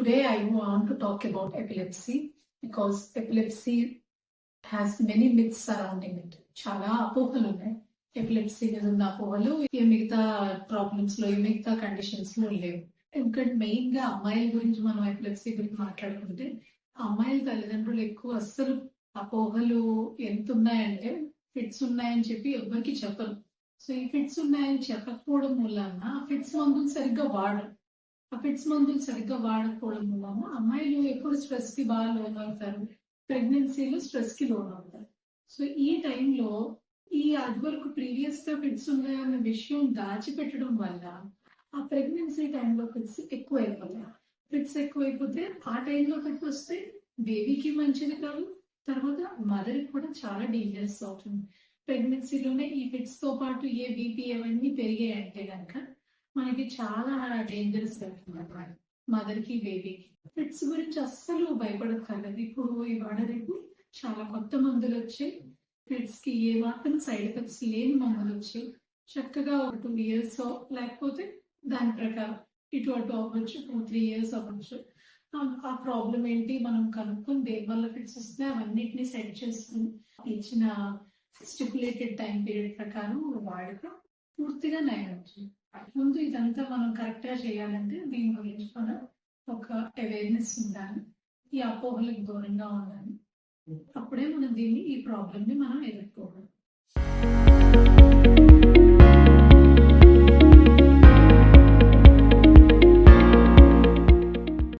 Today I want to talk about epilepsy because epilepsy has many myths surrounding it. చాలా అపోహలు ఉన్నాయి epilepsy మీద ఉన్న అపోహలు ఈ మిగతా ప్రాబ్లమ్స్ లో ఈ మిగతా కండిషన్స్ లో లేవు. ఎందుకంటే మెయిన్ గా అమ్మాయిల గురించి మనం ఎపిలెప్సీ గురించి మాట్లాడుకుంటే అమ్మాయిల తల్లిదండ్రులు ఎక్కువ అస్సలు అపోహలు ఎంత ఉన్నాయంటే ఫిట్స్ ఉన్నాయని చెప్పి ఎవరికి చెప్పరు. సో ఈ ఫిట్స్ ఉన్నాయని చెప్పకపోవడం వలన ఆ ఫిట్స్ మందులు సరిగ్గా వాడరు. ఆ ఫిట్స్ మందులు సరిగ్గా వాడకపోవడం వలన అమ్మాయిలు ఎప్పుడు స్ట్రెస్ కి బాగా లోన్ అవుతారు, ప్రెగ్నెన్సీలో స్ట్రెస్ కి లోన్ అవుతారు. సో ఈ టైంలో ఈ అది వరకు ప్రీవియస్ గా ఫిట్స్ ఉన్నాయన్న విషయం దాచిపెట్టడం వల్ల ఆ ప్రెగ్నెన్సీ టైంలో ఫిట్స్ ఎక్కువైపోతాయి. ఫిట్స్ ఎక్కువైపోతే ఆ టైంలో ఫిట్ వస్తే బేబీకి మంచిది కాదు, తర్వాత మదర్ కూడా చాలా డేంజరస్ అవుతుంది. ప్రెగ్నెన్సీలోనే ఈ ఫిట్స్ తో పాటు ఏ బీపీ అవన్నీ పెరిగాయంటే కనుక మనకి చాలా డేంజరస్ అవుతుంది అన్నమాట మదర్ కి బేబీకి. ఫిట్స్ గురించి అస్సలు భయపడక్కర్లేదు. ఇప్పుడు ఇవాళ రేపు చాలా కొత్త మందులు వచ్చాయి. ఫిట్స్ కి ఏ మాత్రం సైడ్ ఎఫెక్ట్స్ లేని మందులు వచ్చాయి. చక్కగా ఒక 2 years లేకపోతే దాని ప్రకారం ఇటు అటు అవ్వచ్చు, 2-3 years అవ్వచ్చు. ఆ ప్రాబ్లం ఏంటి మనం కనుక్కొని దేని వల్ల ఫిట్స్ వస్తే అవన్నిటిని సెట్ చేసుకుని ఇచ్చిన స్టిపులేటెడ్ టైం పీరియడ్ ప్రకారం వాడితే పూర్తిగా నయం అవుతుంది. ముందు ఇదంతా మనం కరెక్ట్ గా చేయాలంటే దీని గురించి మనం ఒక అవేర్నెస్ ఉండాలి, ఈ అపోహలకు దూరంగా ఉండాలి. అప్పుడే మనం ఈ ప్రాబ్లమ్ ని మనం ఎదుర్కోవాలి.